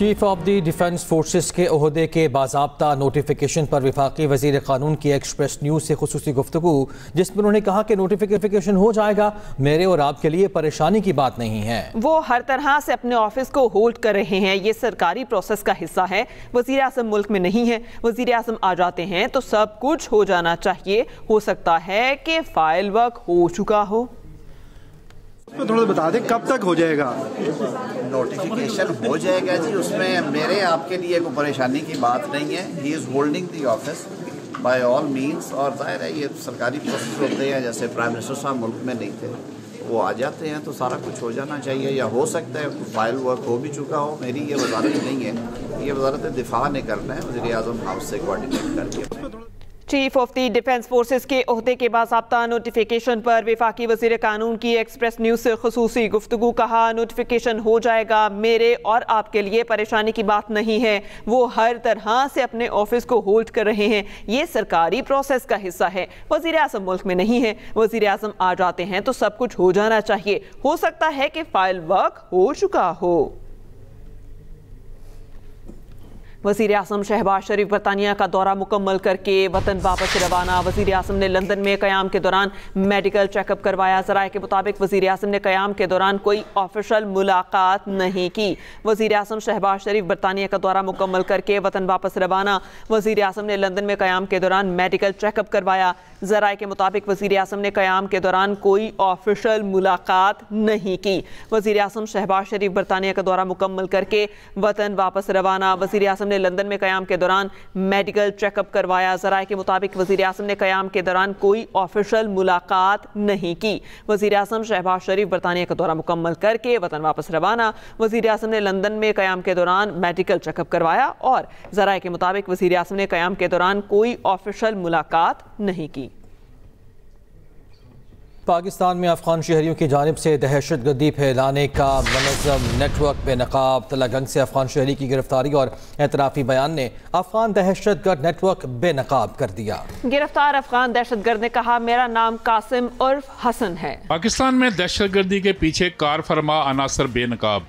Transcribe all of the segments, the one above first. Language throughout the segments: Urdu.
Chief of the defence forces کے عہدے کے باضابطہ نوٹیفیکیشن پر وفاقی وزیر قانون کی ایکسپریس نیوز سے خصوصی گفتگو، جس میں انہوں نے کہا کہ نوٹیفیکیشن ہو جائے گا، میرے اور آپ کے لیے پریشانی کی بات نہیں ہے۔ وہ ہر طرح سے اپنے آفس کو ہولڈ کر رہے ہیں، یہ سرکاری پروسیس کا حصہ ہے۔ وزیر اعظم ملک میں نہیں ہے، وزیر اعظم آ جاتے ہیں تو سب کچھ ہو جانا چاہیے، ہو سکتا ہے کہ فائل ورک ہو چکا ہو۔ تھوڑا بتا دیں کب تک ہو جائے گا؟ نوٹیفیکیشن ہو جائے گا جی، اس میں میرے آپ کے لیے کوئی پریشانی کی بات نہیں ہے۔ He is holding the office by all means, اور ظاہر ہے یہ سرکاری پروسیس ہوتے ہیں، جیسے پرائم منسٹر صاحب ملک میں نہیں تھے، وہ آ جاتے ہیں تو سارا کچھ ہو جانا چاہیے، یا ہو سکتا ہے فائل ورک ہو بھی چکا ہو۔ میری یہ وزارت نہیں ہے، یہ وزارت دفاع نے کرنا ہے، وزیر اعظم ہاؤس سے کوارڈینیٹ کر کے۔ Chief of the defence forces کے عہدے کے باضابطہ نوٹیفیکیشن پر وفاقی وزیر قانون کی ایکسپریس نیوز سے خصوصی گفتگو، کہا نوٹیفیکیشن ہو جائے گا، میرے اور آپ کے لیے پریشانی کی بات نہیں ہے۔ وہ ہر طرح سے اپنے آفس کو ہولڈ کر رہے ہیں، یہ سرکاری پروسیس کا حصہ ہے۔ وزیر اعظم ملک میں نہیں ہے، وزیر اعظم آ جاتے ہیں تو سب کچھ ہو جانا چاہیے، ہو سکتا ہے کہ فائل ورک ہو چکا ہو۔ وزیر اعظم شہباز شریف برطانیہ کا دورہ مکمل کر کے وطن واپس روانہ۔ وزیر اعظم نے لندن میں قیام کے دوران میڈیکل چیک اپ کروایا۔ ذرائع کے مطابق وزیر اعظم نے قیام کے دوران کوئی آفیشل ملاقات نہیں کی۔ وزیر اعظم شہباز شریف برطانیہ کا دورہ مکمل کر کے وطن واپس روانہ۔ وزیر اعظم نے لندن میں قیام کے دوران میڈیکل چیک اپ کروایا۔ ذرائع کے مطابق وزیر اعظم نے قیام کے دوران کوئی آفیشل ملاقات نہیں کی۔ وزیر اعظم شہباز شریف برطانیہ کا دورہ مکمل کر کے وطن واپس روانہ۔ وزیر اعظم نے لندن میں قیام کے دوران میڈیکل چیک اپ کروایا۔ ذرائع کے مطابق وزیر اعظم نے قیام کے دوران کوئی آفیشل ملاقات نہیں کی۔ وزیر اعظم شہباز شریف برطانیہ کا دورہ مکمل کر کے وطن واپس روانہ۔ وزیر اعظم نے لندن میں قیام کے دوران میڈیکل چیک اپ کروایا، اور ذرائع کے مطابق وزیر اعظم نے قیام کے دوران کوئی آفیشل ملاقات نہیں کی۔ پاکستان میں افغان شہریوں کی جانب سے دہشت گردی پھیلانے کا منظم نیٹ ورک بے نقاب۔ تلہ گنگ سے افغان شہری کی گرفتاری اور اعترافی بیان نے افغان دہشت گرد نیٹ ورک بے نقاب کر دیا۔ گرفتار افغان دہشت گرد نے کہا، میرا نام قاسم عرف حسن ہے۔ پاکستان میں دہشت گردی کے پیچھے کار فرما عناصر بے نقاب۔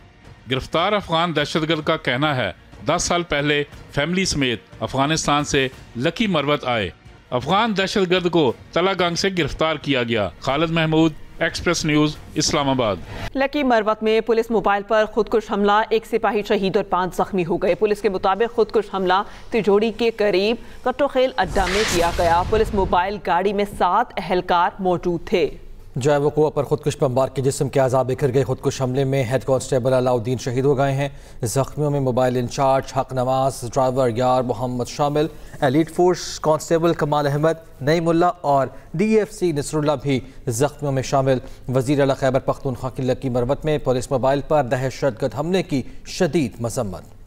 گرفتار افغان دہشت گرد کا کہنا ہے 10 سال پہلے فیملی سمیت افغانستان سے لکی مروت آئے۔ افغان دہشت گرد کو تلہ گنگ سے گرفتار کیا گیا۔ خالد محمود، ایکسپریس نیوز، اسلام آباد۔ لکی مروت میں پولیس موبائل پر خودکش حملہ، ایک سپاہی شہید اور 5 زخمی ہو گئے۔ پولیس کے مطابق خودکش حملہ تجوڑی کے قریب کٹوخیل اڈا میں کیا گیا۔ پولیس موبائل گاڑی میں 7 اہلکار موجود تھے۔ جائے وقوع پر خودکش بمبار کے جسم کے اعضاء بکھر گئے۔ خودکش حملے میں ہیڈ کانسٹیبل علاء الدین شہید ہو گئے ہیں۔ زخمیوں میں موبائل انچارج حق نواز، ڈرائیور یار محمد شامل، ایلیٹ فورس کانسٹیبل کمال احمد، نعیم اللہ اور ڈی ایف سی نصر اللہ بھی زخمیوں میں شامل۔ وزیر اعلیٰ خیبر پختونخوا کی لکی مروت میں پولیس موبائل پر دہشت گرد حملے کی شدید مذمت۔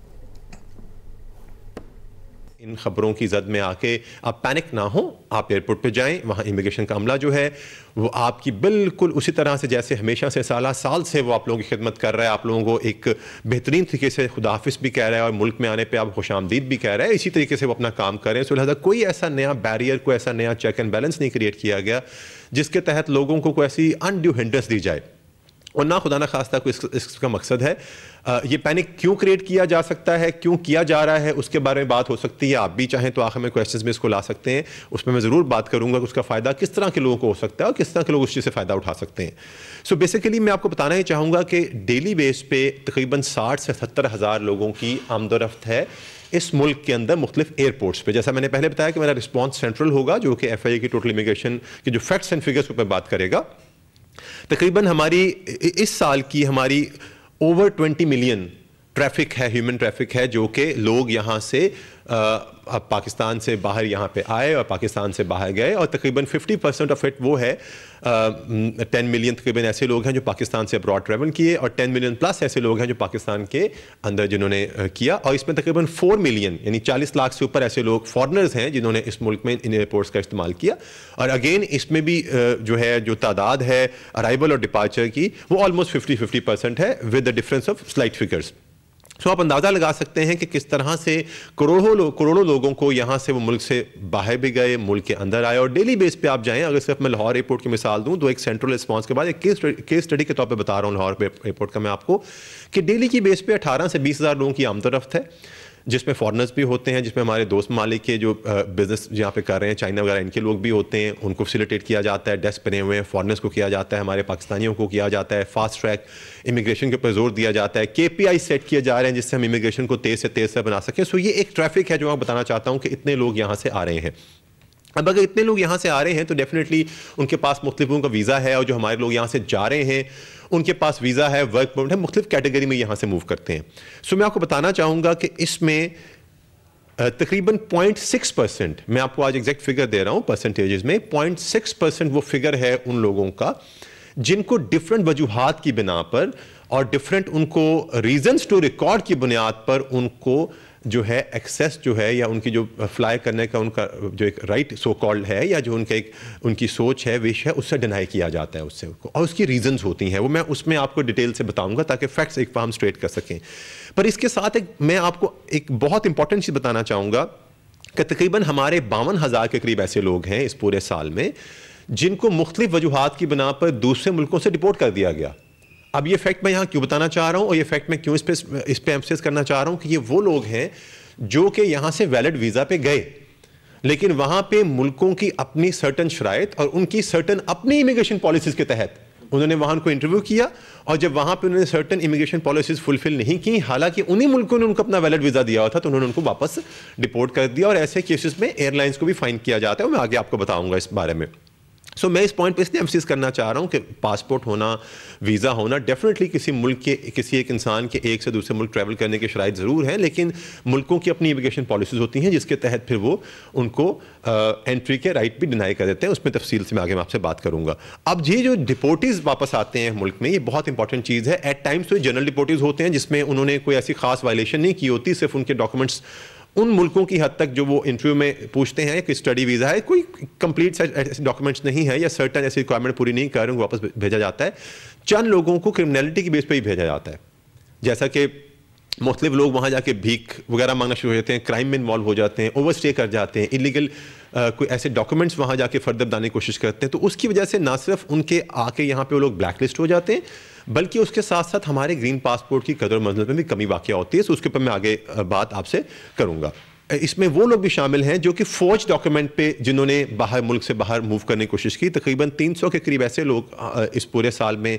ان خبروں کی زد میں آ کے آپ پینک نہ ہوں، آپ ایئرپورٹ پہ جائیں، وہاں امیگریشن کا عملہ جو ہے وہ آپ کی بالکل اسی طرح سے جیسے ہمیشہ سے سال سے وہ آپ لوگوں کی خدمت کر رہا ہے، آپ لوگوں کو ایک بہترین طریقے سے خدا حافظ بھی کہہ رہا ہے اور ملک میں آنے پہ آپ خوش آمدید بھی کہہ رہا ہے، اسی طریقے سے وہ اپنا کام کر رہے ہیں۔ سو لہٰذا کوئی ایسا نیا بیریئر، کوئی ایسا نیا چیک اینڈ بیلنس نہیں کریٹ کیا گیا جس کے تحت لوگوں کو کوئی ایسی انڈیو ہنڈرنس دی جائے، اور نہ خدا نہ خواستہ کوئی اس کا مقصد ہے۔ یہ پینک کیوں کریٹ کیا جا سکتا ہے، کیوں کیا جا رہا ہے، اس کے بارے میں بات ہو سکتی ہے۔ آپ بھی چاہیں تو آخر میں کویسچنز میں اس کو لا سکتے ہیں، اس میں ضرور بات کروں گا کہ اس کا فائدہ کس طرح کے لوگوں کو ہو سکتا ہے اور کس طرح کے لوگ اس چیز سے فائدہ اٹھا سکتے ہیں۔ سو بیسیکلی میں آپ کو بتانا ہی چاہوں گا کہ ڈیلی بیس پہ تقریباً 60 سے 70 ہزار لوگوں کی آمد و رفت ہے اس ملک کے اندر مختلف ایئرپورٹس پہ۔ جیسا میں نے پہلے بتایا کہ میرا رسپانس سینٹرل ہوگا جو کہ ایف آئی اے کی ٹوٹل امیگریشن کی جو فیکٹس اینڈ فگرس پہ بات کرے گا۔ تقریباً ہماری اس سال کی ہماری اوور 20 ملین ٹریفک ہے، ہیومن ٹریفک ہے، جو کہ لوگ یہاں سے پاکستان سے باہر یہاں پہ آئے اور پاکستان سے باہر گئے، اور تقریباً 50% آف اٹ وہ ہے 10 ملین تقریباً ایسے لوگ ہیں جو پاکستان سے ابراڈ ٹریول کیے، اور 10 ملین پلس ایسے لوگ ہیں جو پاکستان کے اندر جنہوں نے کیا، اور اس میں تقریباً 4 ملین یعنی 40 لاکھ سے اوپر ایسے لوگ فارنرز ہیں جنہوں نے اس ملک میں ان ایئرپورٹس کا استعمال کیا۔ اور اگین اس میں بھی جو ہے جو تعداد ہے ارائیول اور ڈپارچر کی وہ آلموسٹ 50% ہے with the difference of slight figures. So آپ اندازہ لگا سکتے ہیں کہ کس طرح سے کروڑوں لوگوں کو یہاں سے وہ ملک سے باہر بھی گئے, ملک کے اندر آئے, اور ڈیلی بیس پہ آپ جائیں. اگر صرف میں لاہور ایئرپورٹ کی مثال دوں تو ایک سینٹرل رسپانس کے بعد ایک کیس اسٹڈی کے طور پہ بتا رہا ہوں لاہور ایئرپورٹ کا میں آپ کو, کہ ڈیلی کی بیس پہ 18 سے 20 ہزار لوگوں کی آمد و رفت ہے, جس میں فارنرز بھی ہوتے ہیں, جس میں ہمارے دوست ممالک کے جو بزنس یہاں پہ کر رہے ہیں, چائنا وغیرہ ان کے لوگ بھی ہوتے ہیں, ان کو فیسیلیٹیٹ کیا جاتا ہے, ڈیسک بنے ہوئے ہیں, فارنرز کو کیا جاتا ہے, ہمارے پاکستانیوں کو کیا جاتا ہے, فاسٹ ٹریک امیگریشن کے اوپر زور دیا جاتا ہے, KPI سیٹ کیے جا رہے ہیں جس سے ہم امیگریشن کو تیز سے بنا سکیں. سو یہ ایک ٹریفک ہے جو میں بتانا چاہتا ہوں کہ اتنے لوگ یہاں سے آ رہے ہیں. اب اگر اتنے لوگ یہاں سے آ رہے ہیں تو ڈیفینیٹلی ان کے پاس مختلف لوگوں کا ویزا ہے, اور جو ہمارے لوگ یہاں سے جا رہے ہیں ان کے پاس ویزا ہے, ورک پرمٹ ہے, مختلف کیٹیگری میں یہاں سے موو کرتے ہیں. سو میں آپ کو بتانا چاہوں گا کہ اس میں تقریباً 0.6%, میں آپ کو آج ایگزیکٹ فگر دے رہا ہوں پرسنٹیجز میں, 0.6% وہ فگر ہے ان لوگوں کا جن کو ڈفرینٹ وجوہات کی بنا پر اور ڈفرینٹ ان کو ریزنز ٹو ریکارڈ کی بنیاد پر ان کو جو ہے ایکسیس جو ہے, یا ان کی جو فلائی کرنے کا ان کا جو ایک رائٹ سو کالڈ ہے, یا جو ان کا ایک ان کی سوچ ہے, وش ہے, اس سے ڈینائی کیا جاتا ہے اس سے, اور اس کی ریزنز ہوتی ہیں. وہ میں اس میں آپ کو ڈیٹیل سے بتاؤں گا تاکہ فیکٹس ایک ہم اسٹریٹ کر سکیں. پر اس کے ساتھ میں آپ کو ایک بہت امپورٹنٹ چیز بتانا چاہوں گا کہ تقریباً ہمارے 52,000 کے قریب ایسے لوگ ہیں اس پورے سال میں جن کو مختلف وجوہات کی بنا پر دوسرے ملکوں سے ڈپورٹ کر دیا گیا. اب یہ فیکٹ میں یہاں کیوں بتانا چاہ رہا ہوں, اور یہ فیکٹ میں کیوں اس پہ ایمفسس کرنا چاہ رہا ہوں کہ یہ وہ لوگ ہیں جو کہ یہاں سے ویلڈ ویزا پہ گئے, لیکن وہاں پہ ملکوں کی اپنی سرٹن شرائط اور ان کی سرٹن اپنی امیگریشن پالیسیز کے تحت انہوں نے وہاں ان کو انٹرویو کیا, اور جب وہاں پہ انہوں نے سرٹن امیگریشن پالیسیز فلفل نہیں کی, حالانکہ انہی ملکوں نے ان کو اپنا ویلڈ ویزا دیا ہوا تھا, تو انہوں نے ان کو واپس ڈپورٹ کر دیا, اور ایسے کیسز میں ایئر لائنس کو بھی فائن کیا جاتا ہے, اور میں آگے آپ کو بتاؤں گا اس بارے میں. سو میں اس پوائنٹ پہ اس لیے ایمفسس کرنا چاہ رہا ہوں کہ پاسپورٹ ہونا, ویزا ہونا ڈیفینیٹلی کسی ملک کے کسی ایک انسان کے ایک سے دوسرے ملک ٹریول کرنے کے شرائط ضرور ہیں, لیکن ملکوں کی اپنی امیگریشن پالیسیز ہوتی ہیں جس کے تحت پھر وہ ان کو انٹری کے رائٹ بھی ڈینائی کر دیتے ہیں. اس میں تفصیل سے میں آگے آپ سے بات کروں گا. اب یہ جو ڈپورٹیز واپس آتے ہیں ملک میں, یہ بہت انپورٹنٹ چیز ہے. ایٹ ٹائمس تو جنرل ڈپورٹیز ہوتے ہیں جس میں انہوں نے کوئی ایسی خاص وائلیشن نہیں کی ہوتی, صرف ان کے ڈاکومنٹس ان ملکوں کی حد تک جو وہ انٹرویو میں پوچھتے ہیں کہ اسٹڈی ویزا ہے, کوئی کمپلیٹ ایسے ڈاکومنٹس نہیں ہے, یا سرٹن ایسی ریکوائرمنٹ پوری نہیں کر رہے ہیں, واپس بھیجا جاتا ہے. چند لوگوں کو کرمنلٹی کی بیس پہ ہی بھیجا جاتا ہے, جیسا کہ مختلف لوگ وہاں جا کے بھیک وغیرہ مانگنا شروع ہو جاتے ہیں, کرائم میں انوالو ہو جاتے ہیں, اوور اسٹے کر جاتے ہیں, انلیگل کوئی ایسے ڈاکومنٹس وہاں جا کے فردر بنانے کی کوشش کرتے ہیں. تو اس کی وجہ سے نہ صرف ان کے آ کے یہاں پہ وہ لوگ بلیک لسٹ ہو جاتے ہیں, بلکہ اس کے ساتھ ساتھ ہمارے گرین پاسپورٹ کی قدر و منزلت میں بھی کمی واقع ہوتی ہے. تو اس کے اوپر میں آگے بات آپ سے کروں گا. اس میں وہ لوگ بھی شامل ہیں جو کہ فوج ڈاکومنٹ پہ جنہوں نے باہر ملک سے باہر موو کرنے کی کوشش کی. تقریباً 300 کے قریب ایسے لوگ اس پورے سال میں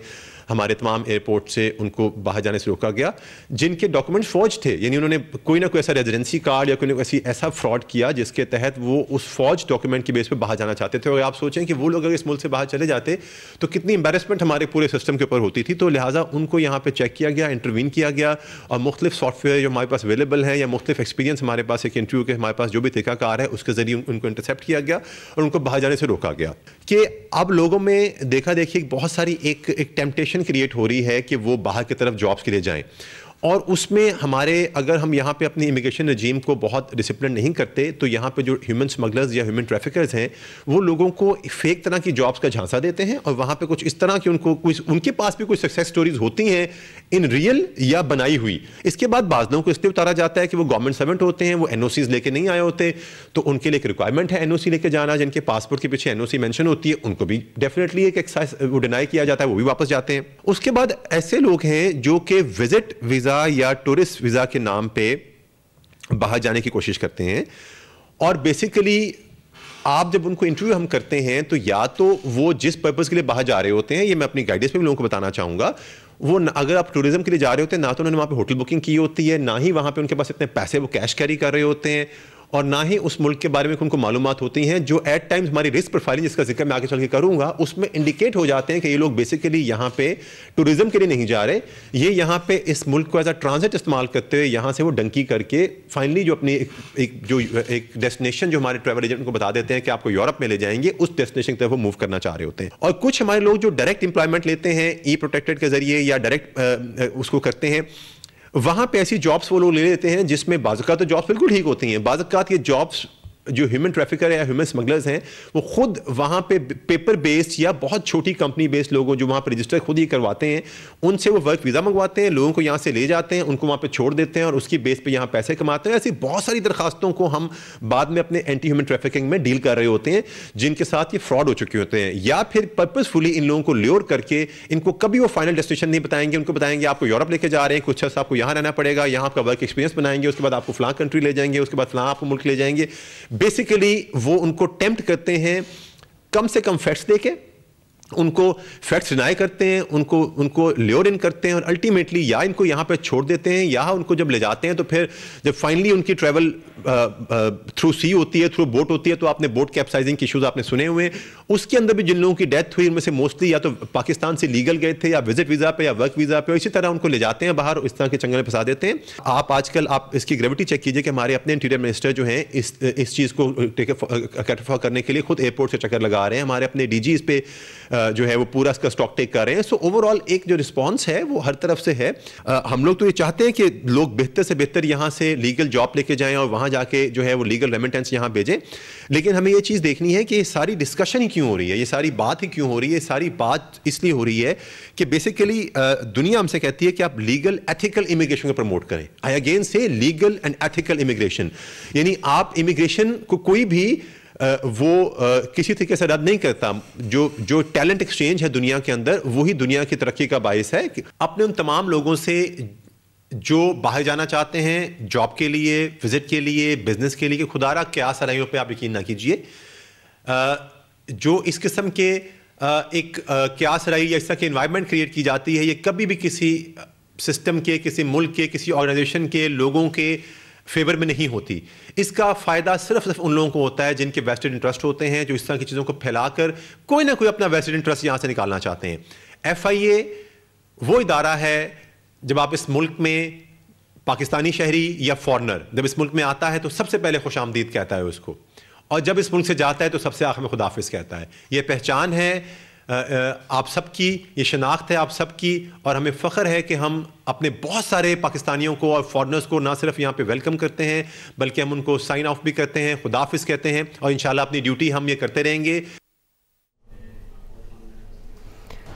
ہمارے تمام ایئرپورٹ سے ان کو باہر جانے سے روکا گیا جن کے ڈاکومنٹ فوج تھے, یعنی انہوں نے کوئی نہ کوئی ایسا ریزیڈنسی کارڈ یا کوئی نہ کوئی ایسا فراڈ کیا جس کے تحت وہ اس فوج ڈاکومنٹ کی بیس پہ باہر جانا چاہتے تھے. اور آپ سوچیں کہ وہ لوگ اگر اس ملک سے باہر چلے جاتے تو کتنی امبیرسمنٹ ہمارے پورے سسٹم کے اوپر ہوتی تھی. تو لہٰذا ان کو یہاں پہ چیک کیا گیا, انٹروین کیا گیا, اور مختلف سافٹ ویئر جو ہمارے پاس اویلیبل ہے یا مختلف ایکسپیرینس ہمارے پاس ایک انٹرویو کے ہمارے پاس جو بھی طریقہ کار ہے اس کے ذریعے ان کو انٹرسیپٹ کیا گیا اور ان کو باہر جانے سے روکا گیا. کہ اب لوگوں میں دیکھا دیکھی بہت ساری ایک ٹیمپٹیشن کریٹ ہو رہی ہے کہ وہ باہر کی طرف جابس کے لیے جائیں, اور اس میں ہمارے اگر ہم یہاں پہ اپنی امیگریشن رجیم کو بہت ڈسپلن نہیں کرتے تو یہاں پہ جو ہیومن اسمگلرز یا ہیومن ٹریفکرز ہیں وہ لوگوں کو فیک طرح کی جابس کا جھانسا دیتے ہیں, اور وہاں پہ کچھ اس طرح کی ان کے پاس بھی کوئی سکسیس سٹوریز ہوتی ہیں ان ریئل یا بنائی ہوئی. اس کے بعد بعض لوگوں کو اس لیے اتارا جاتا ہے کہ وہ گورنمنٹ سرونٹ ہوتے ہیں, وہ NOCs لے کے نہیں آئے ہوتے, تو ان کے لیے ایک ریکوائرمنٹ ہے NOC لے کے جانا. جن کے پاسپورٹ کے پیچھے NOC مینشن ہوتی ہے ان کو بھی ڈیفینیٹلی ایک ایکسائز وہ ڈینائی کیا جاتا ہے, وہ بھی واپس جاتے ہیں. اس کے بعد ایسے لوگ ہیں جو کہ وزٹ ویزا یا ٹورسٹ ویزا کے نام پہ باہر جانے کی کوشش کرتے ہیں, اور بیسیکلی آپ جب ان کو انٹرویو ہم کرتے ہیں تو یا تو وہ جس پرپز کے لیے باہر جا رہے ہوتے ہیں, یہ میں اپنی گائیڈنس میں بھی لوگوں کو بتانا چاہوں گا, وہ اگر آپ ٹورزم کے لیے جا رہے ہوتے ہیں نہ تو انہوں نے وہاں پہ ہوٹل بکنگ کی ہوتی ہے, نہ ہی وہاں پہ ان کے پاس اتنے پیسے وہ کیش کیری کر رہے ہوتے ہیں, اور نہ ہی اس ملک کے بارے میں ان کو معلومات ہوتی ہیں جو ایٹ ٹائمز ہماری رسک پروفائلنگ جس کا ذکر میں آگے چل کے کروں گا اس میں انڈیکیٹ ہو جاتے ہیں کہ یہ لوگ بیسیکلی یہاں پہ ٹورزم کے لیے نہیں جا رہے, یہ یہاں پہ اس ملک کو ایز اے ٹرانزٹ استعمال کرتے ہوئے یہاں سے وہ ڈنکی کر کے فائنلی جو اپنی ایک ڈیسٹینیشن جو ہمارے ٹریول ایجنٹ کو بتا دیتے ہیں کہ آپ کو یورپ میں لے جائیں گے, اس ڈیسٹینیشن کی طرف وہ موو کرنا چاہ رہے ہوتے ہیں. اور کچھ ہمارے لوگ جو ڈائریکٹ امپلائمنٹ لیتے ہیں ای پروٹیکٹڈ کے ذریعے یا ڈائریکٹ اس کو کرتے ہیں, وہاں پہ ایسی جابس وہ لوگ لے لیتے ہیں جس میں بعض اوقات تو جابس بالکل ٹھیک ہوتی ہیں, بعض اوقات یہ جابس جو ہیومن ٹریفکر یا ہیومن اسمگلرز ہیں وہ خود وہاں پہ پیپر بیسڈ یا بہت چھوٹی کمپنی بیسڈ لوگوں جو وہاں پہ رجسٹر خود ہی کرواتے ہیں, ان سے وہ ورک ویزا منگواتے ہیں, لوگوں کو یہاں سے لے جاتے ہیں, ان کو وہاں پہ چھوڑ دیتے ہیں اور اس کی بیس پہ یہاں پیسے کماتے ہیں. ایسی بہت ساری درخواستوں کو ہم بعد میں اپنے اینٹی ہیومن ٹریفکنگ میں ڈیل کر رہے ہوتے ہیں جن کے ساتھ یہ فراڈ ہو چکے ہوتے ہیں, یا پھر پرپزفلی ان لوگوں کو لیور کر کے ان کو کبھی وہ فائنل ڈیسٹینیشن نہیں بتائیں گے, ان کو بتائیں گے آپ کو یورپ لے کے جا رہے ہیں, کچھ عرصہ آپ کو یہاں رہنا پڑے گا, یہاں آپ کا ورک ایکسپیرینس بنائیں گے, اس کے بعد آپ کو فلاں کنٹری لے جائیں گے, اس کے بعد فلاں آپ کو ملک لے جائیں گے. بیسیکلی وہ ان کو ٹیمپٹ کرتے ہیں کم سے کم فیکٹس دے کے, ان کو فیکٹس ڈینائی کرتے ہیں, ان کو لیور ان کرتے ہیں, اور الٹیمیٹلی یا ان کو یہاں پہ چھوڑ دیتے ہیں, یا ان کو جب لے جاتے ہیں تو پھر جب فائنلی ان کی ٹریول تھرو سی ہوتی ہے, تھرو بوٹ ہوتی ہے, تو آپ نے بوٹ کیپسائزنگ کی ایشوز آپ نے سنے ہوئے ہیں, اس کے اندر بھی جن لوگوں کی ڈیتھ ہوئی ان میں سے موسٹلی یا تو پاکستان سے لیگل گئے تھے یا وزٹ ویزا پہ یا ورک ویزا پہ, اسی طرح ان کو لے جاتے ہیں باہر, اس طرح کے چنگل میں پھنسا دیتے ہیں. آپ آج کل آپ اس کی گریوٹی چیک کیجئے کہ ہمارے اپنے انٹیریئر منسٹر جو ہیں اس چیز کو کیٹرفا کرنے کے لیے خود ایئرپورٹ سے چکر لگا رہے ہیں, ہمارے اپنے ڈی جی اس پہ جو ہے وہ پورا اس کا اسٹاک ٹیک کر رہے ہیں. سو اوور آل ایک جو رسپانس ہے وہ ہر طرف سے ہے. ہم لوگ تو یہ چاہتے ہیں کہ لوگ بہتر سے بہتر یہاں سے لیگل جاب لے کے جائیں اور وہاں جا کے جو ہے وہ لیگل ریمیٹنس یہاں بھیجیں, لیکن ہمیں یہ چیز دیکھنی ہے کہ یہ ساری ڈسکشن ہی کیوں ہو رہی ہے, یہ ساری بات ہی کیوں ہو رہی ہے. ساری بات اس لیے ہو رہی ہے کہ بیسیکلی دنیا ہم سے کہتی ہے کہ آپ لیگل ایتھیکل امیگریشن کو پروموٹ کریں. آئی اگین سے لیگل اینڈ ایتھیکل امیگریشن, یعنی آپ امیگریشن کو کوئی بھی وہ کسی طریقے سے رد نہیں کرتا. جو ٹیلنٹ ایکسچینج ہے دنیا کے اندر وہی دنیا کی ترقی کا باعث ہے. اپنے ان تمام لوگوں سے جو باہر جانا چاہتے ہیں جاب کے لیے, وزٹ کے لیے, بزنس کے لیے, کہ خدا را قیاس آرائیوں پہ آپ یقین نہ کیجیے. جو اس قسم کے ایک قیاس آرائی یا اس طرح کی انوائرمنٹ کریٹ کی جاتی ہے, یہ کبھی بھی کسی سسٹم کے, کسی ملک کے, کسی آرگنائزیشن کے لوگوں کے فیور میں نہیں ہوتی. اس کا فائدہ صرف ان لوگوں کو ہوتا ہے جن کے ویسٹڈ انٹرسٹ ہوتے ہیں, جو اس طرح کی چیزوں کو پھیلا کر کوئی نہ کوئی اپنا ویسٹڈ انٹرسٹ یہاں سے نکالنا چاہتے ہیں. ایف آئی اے وہ ادارہ ہے جب آپ اس ملک میں پاکستانی شہری یا فارنر جب اس ملک میں آتا ہے تو سب سے پہلے خوش آمدید کہتا ہے اس کو, اور جب اس ملک سے جاتا ہے تو سب سے آخر میں خداحافظ کہتا ہے. یہ پہچان ہے آپ سب کی, یہ شناخت ہے آپ سب کی, اور ہمیں فخر ہے کہ ہم اپنے بہت سارے پاکستانیوں کو اور فارنرز کو نہ صرف یہاں پہ ویلکم کرتے ہیں بلکہ ہم ان کو سائن آف بھی کرتے ہیں, خداحافظ کہتے ہیں, اور انشاءاللہ اپنی ڈیوٹی ہم یہ کرتے رہیں گے.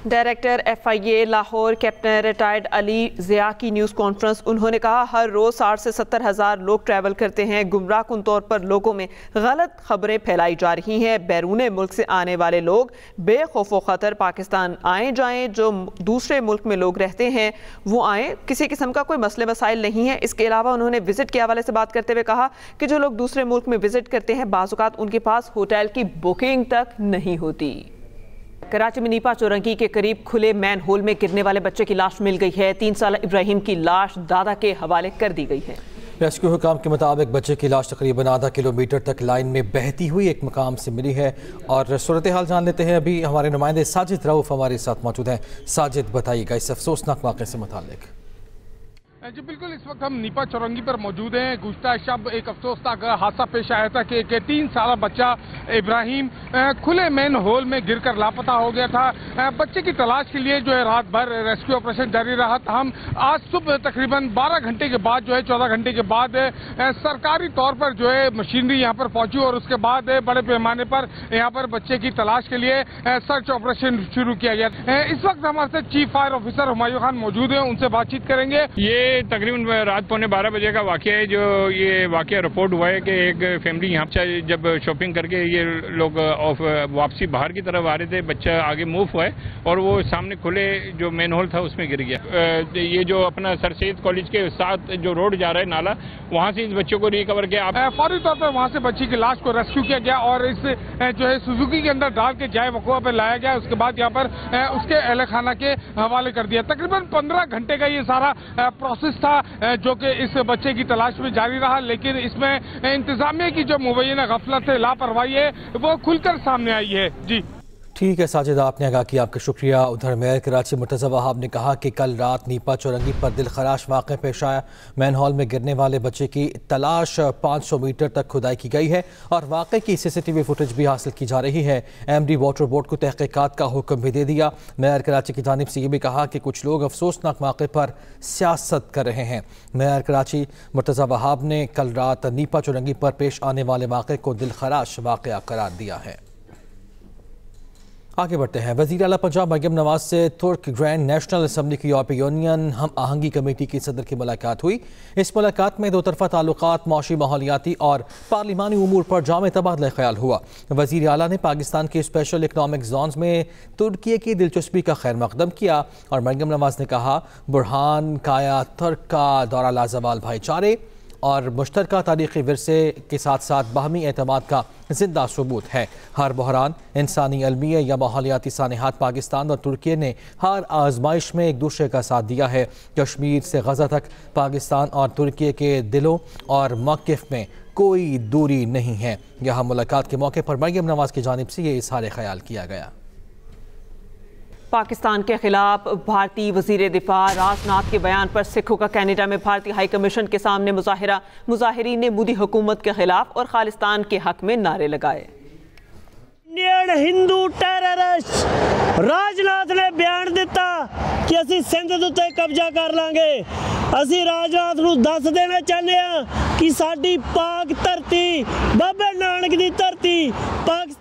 ڈائریکٹر ایف آئی اے لاہور کیپٹن ریٹائرڈ علی ضیاء کی نیوز کانفرنس. انہوں نے کہا ہر روز 60 سے 70 ہزار لوگ ٹریول کرتے ہیں. گمراہ کن طور پر لوگوں میں غلط خبریں پھیلائی جا رہی ہیں. بیرون ملک سے آنے والے لوگ بے خوف و خطر پاکستان آئیں جائیں, جو دوسرے ملک میں لوگ رہتے ہیں وہ آئیں, کسی قسم کا کوئی مسئلے مسائل نہیں ہے. اس کے علاوہ انہوں نے وزٹ کے حوالے سے بات کرتے ہوئے کہا کہ جو لوگ دوسرے ملک میں وزٹ کرتے ہیں بعض اوقات ان کے پاس ہوٹل کی بکنگ تک نہیں ہوتی. کراچی میں نیپا چورنگی کے قریب کھلے مین ہول میں گرنے والے بچے کی لاش مل گئی ہے. 3 سالہ ابراہیم کی لاش دادا کے حوالے کر دی گئی ہے. ریسکیو حکام کے مطابق بچے کی لاش تقریباً آدھا کلومیٹر تک لائن میں بہتی ہوئی ایک مقام سے ملی ہے. اور صورتحال جان لیتے ہیں, ابھی ہمارے نمائندے ساجد رؤف ہمارے ساتھ موجود ہیں. ساجد بتائیے گا اس افسوسناک واقعے سے متعلق. جی بالکل, اس وقت ہم نیپا چورنگی پر موجود ہیں. گزشتہ شب ایک افسوسناک حادثہ پیش آیا تھا کہ ایک 3 سالہ بچہ ابراہیم کھلے مین ہول میں گر کر لاپتہ ہو گیا تھا. بچے کی تلاش کے لیے جو ہے رات بھر ریسکیو آپریشن جاری رہا. ہم آج صبح تقریباً 12 گھنٹے کے بعد جو ہے 14 گھنٹے کے بعد سرکاری طور پر جو ہے مشینری یہاں پر پہنچی اور اس کے بعد بڑے پیمانے پر یہاں پر بچے کی تلاش کے لیے سرچ آپریشن شروع کیا گیا. اس وقت ہمارے ساتھ chief fire officer Humayun Khan موجود ہیں, ان سے بات چیت کریں گے. یہ تقریباً رات 11:15 بجے کا واقعہ ہے جو یہ واقعہ رپورٹ ہوا ہے کہ ایک فیملی یہاں پہ جب شاپنگ کر کے یہ لوگ واپسی باہر کی طرف آ رہے تھے, بچہ آگے موو ہوا ہے اور وہ سامنے کھلے جو مین ہول تھا اس میں گر گیا. یہ جو اپنا سر سید کالج کے ساتھ جو روڈ جا رہا ہے نالا, وہاں سے اس بچوں کو ریکور کیا. فوری طور پر وہاں سے بچی کی لاش کو ریسکیو کیا گیا اور اس جو ہے سوزوکی کے اندر ڈال کے جائے وقوع پہ لایا گیا. اس کے بعد یہاں پر اس کے اہل خانہ کے حوالے کر دیا. تقریباً 15 گھنٹے کا یہ سارا پروسیس تھا جو کہ اس بچے کی تلاش میں جاری رہا, لیکن اس میں انتظامیہ کی جو مبینہ غفلت ہے, لاپرواہی ہے, وہ کھل کر سامنے آئی ہے. جی ٹھیک ہے ساجد، آپ نے آگاہ کیا، آپ کا شکریہ۔ ادھر میئر کراچی مرتضی وہاب نے کہا کہ کل رات نیپا چورنگی پر دل خراش واقع پیش آیا۔ مین ہال میں گرنے والے بچے کی تلاش 500 میٹر تک کھدائی کی گئی ہے اور واقعے کی CCTV فوٹیج بھی حاصل کی جا رہی ہے۔ MD واٹر بورڈ کو تحقیقات کا حکم بھی دے دیا۔ میئر کراچی کی جانب سے یہ بھی کہا کہ کچھ لوگ افسوسناک واقعے پر سیاست کر رہے ہیں۔ میئر کراچی مرتضی وہاب نے کل رات نیپا چورنگی پر پیش آنے والے واقعے کو دل خراش واقعہ قرار دیا ہے۔ آگے بڑھتے ہیں۔ وزیر اعلیٰ پنجاب مریم نواز سے ترک گرینڈ نیشنل اسمبلی کی یورپی یونین ہم آہنگی کمیٹی کی صدر کی ملاقات ہوئی۔ اس ملاقات میں دو طرفہ تعلقات، معاشی، ماحولیاتی اور پارلیمانی امور پر جامع تبادلہ خیال ہوا۔ وزیر اعلیٰ نے پاکستان کے اسپیشل اکنامک زونز میں ترکی کی دلچسپی کا خیر مقدم کیا اور مریم نواز نے کہا برہان کایا ترک کا دورہ لازوال بھائی چارے اور مشترکہ تاریخی ورثے کے ساتھ ساتھ باہمی اعتماد کا زندہ ثبوت ہے۔ ہر بحران، انسانی المیہ یا ماحولیاتی سانحات، پاکستان اور ترکی نے ہر آزمائش میں ایک دوسرے کا ساتھ دیا ہے۔ کشمیر سے غزہ تک پاکستان اور ترکی کے دلوں اور موقف میں کوئی دوری نہیں ہے۔ یہاں ملاقات کے موقع پر مریم نواز کی جانب سے یہ اظہار خیال کیا گیا۔ پاکستان کے خلاف بھارتی وزیر دفاع راج ناتھ کے بیان پر سکھوں کا کینیڈا میں بھارتی ہائی کمیشن کے سامنے مظاہرہ۔ مظاہرین نے مودی حکومت کے خلاف اور خالصتان کے حق میں نعرے لگائے۔ انڈین ہندو ٹیررسٹ راج ناتھ نے بیان دیتا کہ اسی سندھ تے قبضہ کر لیں گے۔ اسی راج ناتھ نو دس دینا چاہنے ہیں کہ ساڈی پاک دھرتی، بابے نانک دی دھرتی، پاکستان